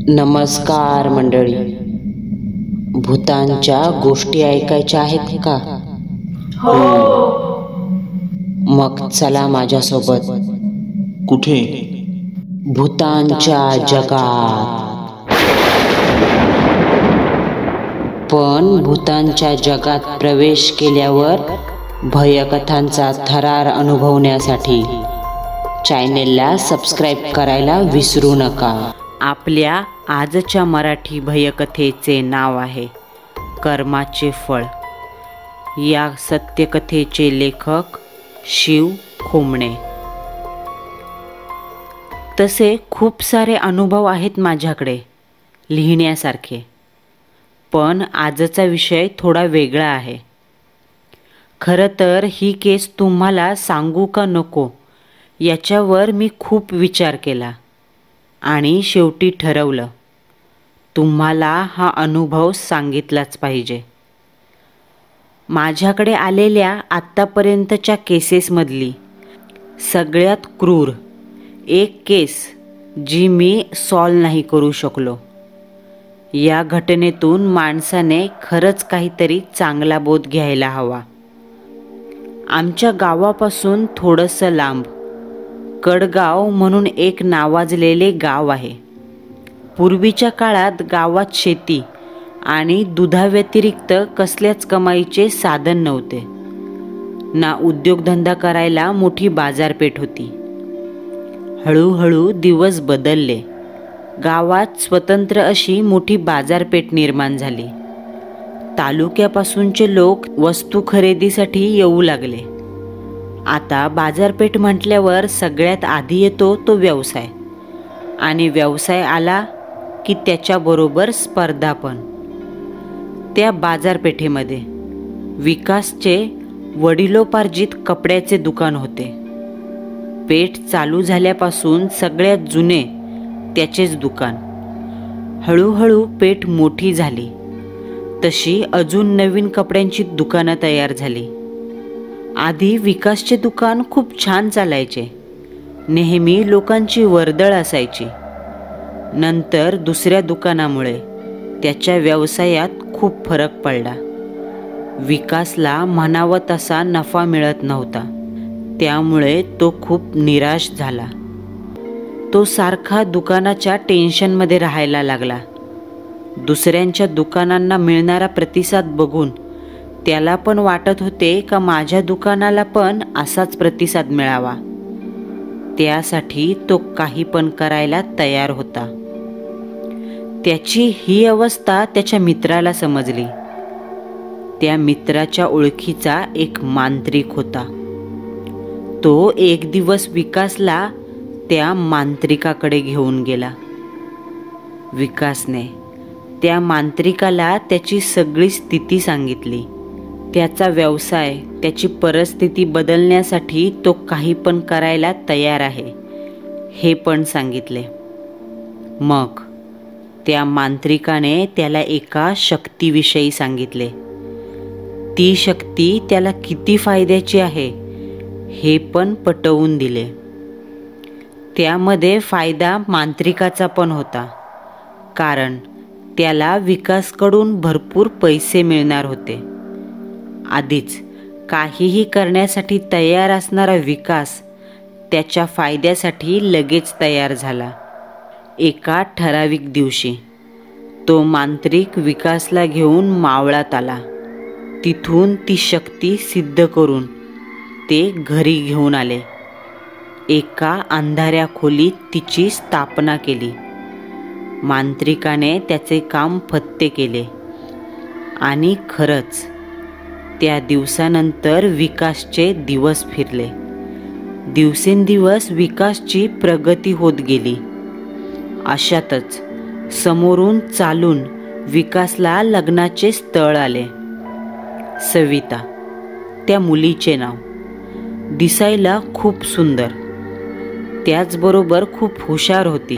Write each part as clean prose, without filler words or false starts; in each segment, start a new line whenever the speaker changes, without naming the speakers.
नमस्कार मंडळी. भूतांच्या गोष्टी ऐकायच्या आहेत का?
हो.
मग चला माझ्यासोबत.
कुठे?
भूतांच्या जगात. पण भूतांच्या जगात प्रवेश केल्यावर भयकथांचा थरार अनुभवण्यासाठी चॅनेलला सबस्क्राईब करायला विसरू नका. आपल्या आजच्या मराठी भयकथेचे नाव आहे कर्माचे फळ. या सत्यकथेचे लेखक शिव खोमणे. तसे खूप सारे अनुभव आहेत माझ्याकडे लिहिण्यासारखे, पण आजचा विषय थोडा वेगळा आहे. खरं तर ही केस तुम्हाला सांगू का नको याच्यावर मी खूप विचार केला आणि शेवटी ठरवलं तुम्हाला हा अनुभव सांगितलाच पाहिजे. माझ्याकडे आलेल्या आत्तापर्यंतच्या केसेसमधली सगळ्यात क्रूर एक केस जी मी सॉल्व नाही करू शकलो. या घटनेतून माणसाने खरंच काहीतरी चांगला बोध घ्यायला हवा. आमच्या गावापासून थोडंसं लांब कडगाव म्हणून एक नावाजलेले गाव आहे. पूर्वीच्या काळात गावात शेती आणि दुधाव्यतिरिक्त कसल्याच कमाईचे साधन नव्हते ना. उद्योगधंदा करायला मोठी बाजारपेठ होती. हळूहळू दिवस बदलले. गावात स्वतंत्र अशी मोठी बाजारपेठ निर्माण झाली. तालुक्यापासूनचे लोक वस्तू खरेदीसाठी येऊ लागले. आता बाजारपेठ म्हटल्यावर सगळ्यात आधी येतो तो व्यवसाय, आणि व्यवसाय आला की त्याच्याबरोबर स्पर्धा पण. त्या बाजारपेठेमध्ये विकासचे वडिलोपार्जित कपड्याचे दुकान होते. पेठ चालू झाल्यापासून सगळ्यात जुने त्याचेच दुकान. हळूहळू पेठ मोठी झाली तशी अजून नवीन कपड्यांची दुकानं तयार झाली. आधी विकासचे दुकान खूप छान चालायचे. नेहमी लोकांची वर्दळ असायची. नंतर दुसऱ्या दुकानामुळे त्याच्या व्यवसायात खूप फरक पडला. विकासला म्हणावा तसा नफा मिळत नव्हता. त्यामुळे तो खूप निराश झाला. तो सारखा दुकानाच्या टेन्शनमध्ये राहायला लागला. दुसऱ्यांच्या दुकानांना मिळणारा प्रतिसाद बघून त्याला पण वाटत होते का माझ्या दुकानाला पण असाच प्रतिसाद मिळावा. त्यासाठी तो काही पण करायला तयार होता. त्याची ही अवस्था त्याच्या मित्राला समजली. त्या मित्राच्या ओळखीचा एक मांत्रिक होता. तो एक दिवस विकासला त्या मांत्रिकाकडे घेऊन गेला. विकासने त्या मांत्रिकाला त्याची सगळी स्थिती सांगितली. त्याचा व्यवसाय, त्याची परिस्थिती बदलण्यासाठी तो काही पण करायला तयार आहे हे पण सांगितले. मग त्या मांत्रिकाने त्याला एका शक्तीविषयी सांगितले. ती शक्ती त्याला किती फायद्याची आहे हे पण पटवून दिले. त्यामध्ये फायदा मांत्रिकाचा पण होता, कारण त्याला विकासकडून भरपूर पैसे मिळणार होते. आधीच काहीही करण्यासाठी तयार असणारा विकास त्याच्या फायद्यासाठी लगेच तयार झाला. एका ठराविक दिवशी तो मांत्रिक विकासला घेऊन मावळात आला. तिथून ती शक्ती सिद्ध करून ते घरी घेऊन आले. एका अंधाऱ्या खोलीत तिची स्थापना केली. मांत्रिकाने त्याचे काम फत्ते केले आणि खरंच त्या दिवसानंतर विकासचे दिवस फिरले. दिवसेंदिवस विकासची प्रगती होत गेली. अशातच समोरून चालून विकासला लग्नाचे स्थळ आले. सविता त्या मुलीचे नाव. दिसायला खूप सुंदर, त्याचबरोबर खूप हुशार होती.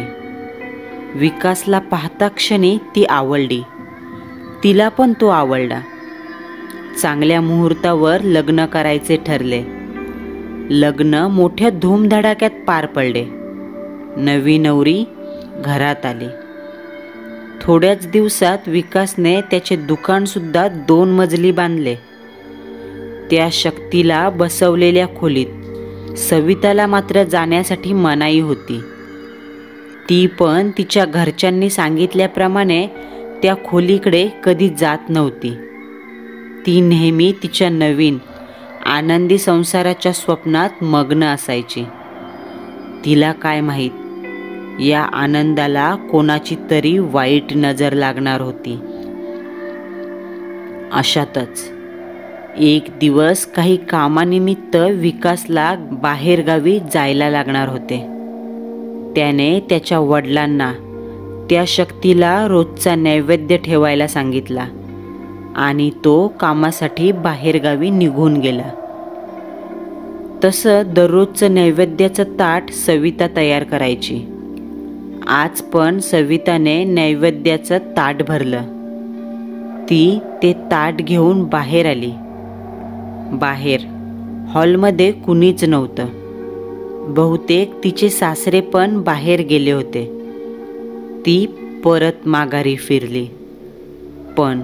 विकासला पाहता क्षणी ती आवडली. तिला पण तो आवडला. चांगल्या मुहूर्तावर लग्न करायचे ठरले. लग्न मोठ्या धूमधडाक्यात पार पडले. नवी नवरी घरात आली. थोड्याच दिवसात विकासने त्याचे दुकानसुद्धा 2 मजली बांधले. त्या शक्तीला बसवलेल्या खोलीत सविताला मात्र जाण्यासाठी मनाई होती. ती पण तिच्या घरच्यांनी सांगितल्याप्रमाणे त्या खोलीकडे कधी जात नव्हती. ती नेहमी तिच्या नवीन आनंदी संसाराच्या स्वप्नात मग्न असायची. तिला काय माहीत, या आनंदाला कोणाची तरी वाईट नजर लागणार होती. अशातच एक दिवस काही कामानिमित्त विकासला बाहेरगावी जायला लागणार होते. त्याने त्याच्या वडिलांना त्या शक्तीला रोजचा नैवेद्य ठेवायला सांगितला आणि तो कामासाठी बाहेरगावी निघून गेला. तसं दररोजचं नैवेद्याचं ताट सविता तयार करायची. आज पण सविताने नैवेद्याचं ताट भरलं. ती ते ताट घेऊन बाहेर आली. बाहेर हॉलमध्ये कुणीच नव्हतं. बहुतेक तिचे सासरे पण बाहेर गेले होते. ती परत माघारी फिरली. पण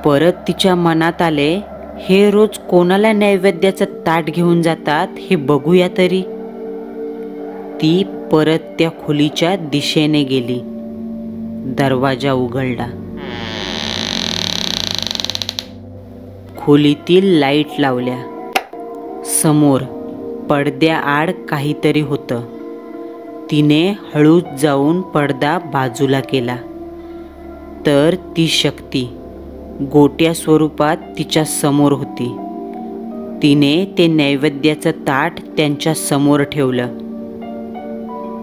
परत तिच्या मनात आले, हे रोज कोणाला नैवेद्याचं ताट घेऊन जातात हे बघूया तरी. ती परत त्या खोलीच्या दिशेने गेली. दरवाजा उघडला. खोलीतील लाईट लावल्या. समोर पडद्याआड काहीतरी होतं. तिने हळूच जाऊन पडदा बाजूला केला, तर ती शक्ती गोट्या स्वरूपात तिच्या समोर होती. तिने ते नैवेद्याचं ताट त्यांच्या समोर ठेवलं.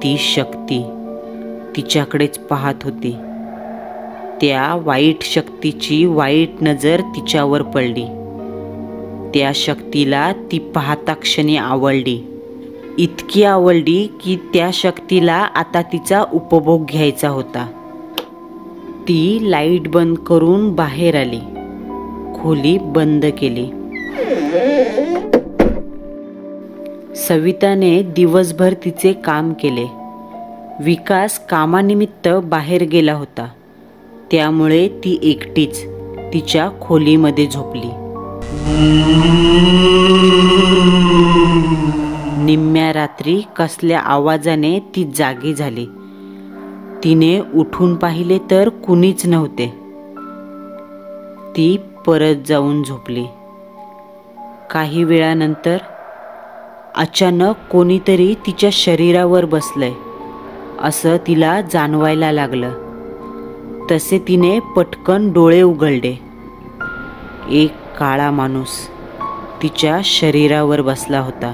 ती शक्ती तिच्याकडेच पाहत होती. त्या वाईट शक्तीची वाईट नजर तिच्यावर पडली. त्या शक्तीला ती पाहता क्षणी आवडली. इतकी आवडली की त्या शक्तीला आता तिचा उपभोग घ्यायचा होता. ती लाईट बंद करून बाहेर आली. खोली बंद केली. सविताने दिवसभर तिचे काम केले. विकास कामानिमित्त बाहेर गेला होता. त्यामुळे ती एकटीच तिच्या खोलीमध्ये झोपली. निम्म्या रात्री कसल्या आवाजाने ती जागी झाली. तिने उठून पाहिले तर कुणीच नव्हते. ती परत जाऊन झोपली. काही वेळानंतर अचानक कोणीतरी तिच्या शरीरावर बसलंय असं तिला जाणवायला लागलं. तसे तिने पटकन डोळे उघडले. एक काळा माणूस तिच्या शरीरावर बसला होता.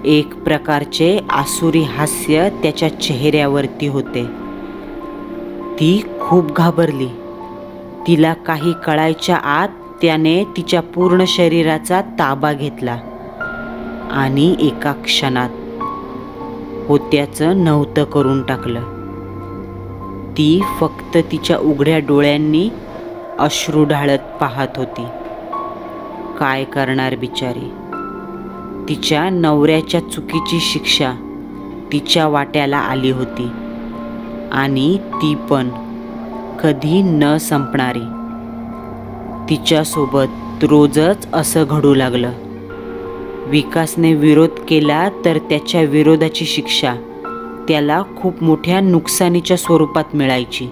एक प्रकारचे आसुरी हास्य त्याच्या चेहऱ्यावरती होते. ती खूप घाबरली. तिला काही कळायच्या आत त्याने तिच्या पूर्ण शरीराचा ताबा घेतला आणि एका क्षणात होत्याचं नव्हतं करून टाकलं. ती फक्त तिच्या उघड्या डोळ्यांनी अश्रू ढाळत पाहत होती. काय करणार बिचारी. तिच्या नवऱ्याच्या चुकीची शिक्षा तिच्या वाट्याला आली होती आणि ती पण कधी न संपणारी. तिच्यासोबत रोजच असं घडू लागलं. विकासने विरोध केला तर त्याच्या विरोधाची शिक्षा त्याला खूप मोठ्या नुकसानीच्या स्वरूपात मिळायची.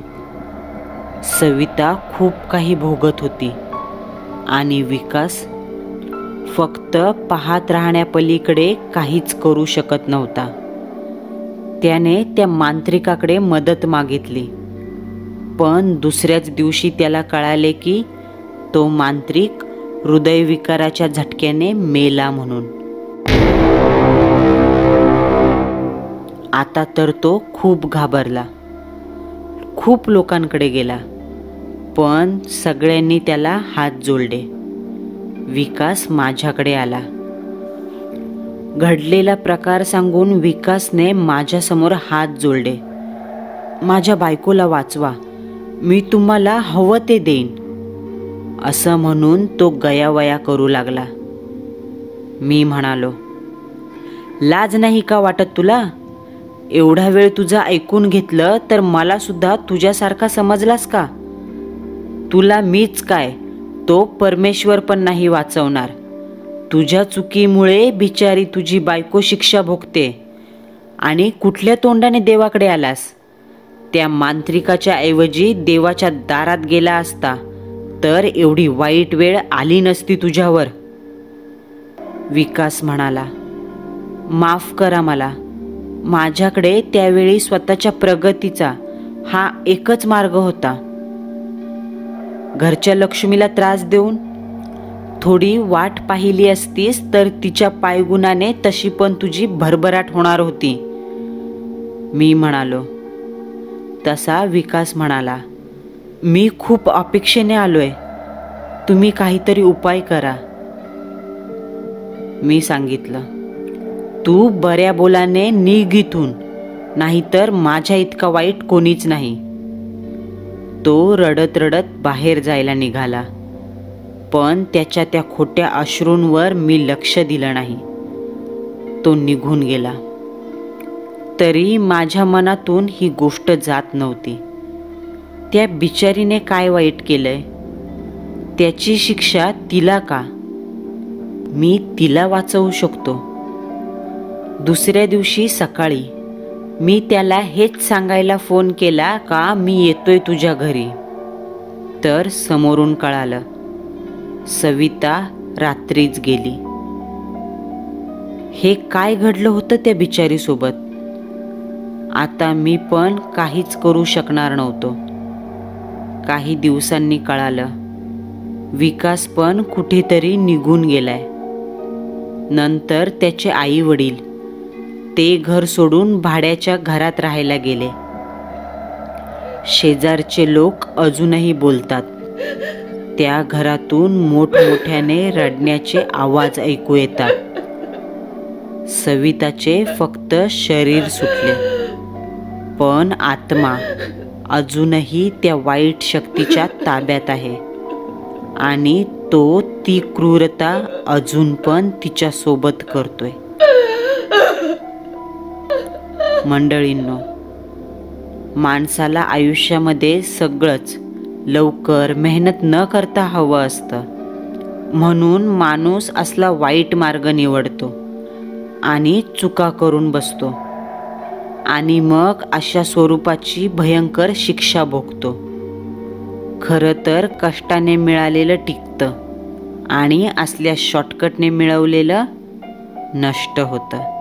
सविता खूप काही भोगत होती आणि विकास फक्त पाहत राहण्यापलीकडे काहीच करू शकत नव्हता. त्याने त्या मांत्रिकाकडे मदत मागितली, पण दुसऱ्याच दिवशी त्याला कळाले की तो मांत्रिक हृदयविकाराच्या झटक्याने मेला म्हणून. आता तर तो खूप घाबरला. खूप लोकांकडे गेला, पण सगळ्यांनी त्याला हात जोडले. विकास माझ्याकडे आला. घडलेला प्रकार सांगून विकासने माझ्यासमोर हात जोडले. माझ्या बायकोला वाचवा, मी तुम्हाला हवं ते देईन असं म्हणून तो गयावया करू लागला. मी म्हणालो, लाज नाही का वाटत तुला? एवढा वेळ तुझं ऐकून घेतलं तर मला सुद्धा तुझ्यासारखा समजलास का? तुला मीच काय, तो परमेश्वर पण नाही वाचवणार. तुझ्या चुकीमुळे बिचारी तुझी बायको शिक्षा भोगते आणि कुठल्या तोंडाने देवाकडे आलास? त्या मांत्रिकाच्या ऐवजी देवाच्या दारात गेला असता तर एवढी वाईट वेळ आली नसती तुझ्यावर. विकास म्हणाला, माफ करा मला. माझ्याकडे त्यावेळी स्वतःच्या प्रगतीचा हा एकच मार्ग होता. घरच्या लक्ष्मीला त्रास देऊन थोडी वाट पाहिली असतीस तर तिच्या पायगुणाने तशी पण तुझी भरभराट होणार होती. मी म्हणालो. तसा विकास म्हणाला, मी खूप अपेक्षेने आलोय. तुम्ही काहीतरी उपाय करा. मी सांगितलं, तू बऱ्या बोलाने निघ इथून, नाहीतर माझ्या इतका वाईट कोणीच नाही. तो रडत रडत बाहेर जायला निघाला, पण त्याच्या त्या खोट्या अश्रूंवर मी लक्ष दिलं नाही. तो निघून गेला. तरी माझ्या मनातून ही गोष्ट जात नव्हती. त्या बिचारीने काय वाईट केलंय? त्याची शिक्षा तिला का? मी तिला वाचवू शकतो. दुसऱ्या दिवशी सकाळी मी त्याला हेच सांगायला फोन केला का मी येतोय तुझ्या घरी. तर समोरून कळालं, सविता रात्रीच गेली. हे काय घडलं होतं त्या बिचारीसोबत? आता मी पण काहीच करू शकणार नव्हतो. काही दिवसांनी कळालं, विकास पण कुठेतरी निघून गेलाय. नंतर त्याचे आई वडील ते घर सोडून भाड्याच्या घरात राहायला गेले. शेजारचे लोक अजूनही बोलतात. त्या घरातून मोठमोठ्याने रडण्याचे आवाज ऐकू येतात. सविताचे फक्त शरीर सुटले, पण आत्मा अजूनही त्या वाईट शक्तीच्या ताब्यात आहे आणि तो ती क्रूरता अजून पण तिच्या सोबत करतोय. मंडळींनो, माणसाला आयुष्यामध्ये सगळंच लवकर मेहनत न करता हवं असतं. म्हणून माणूस असला वाईट मार्ग निवडतो आणि चुका करून बसतो आणि मग अशा स्वरूपाची भयंकर शिक्षा भोगतो. खरं तर कष्टाने मिळालेलं टिकतं आणि असल्या शॉर्टकटने मिळवलेलं नष्ट होतं.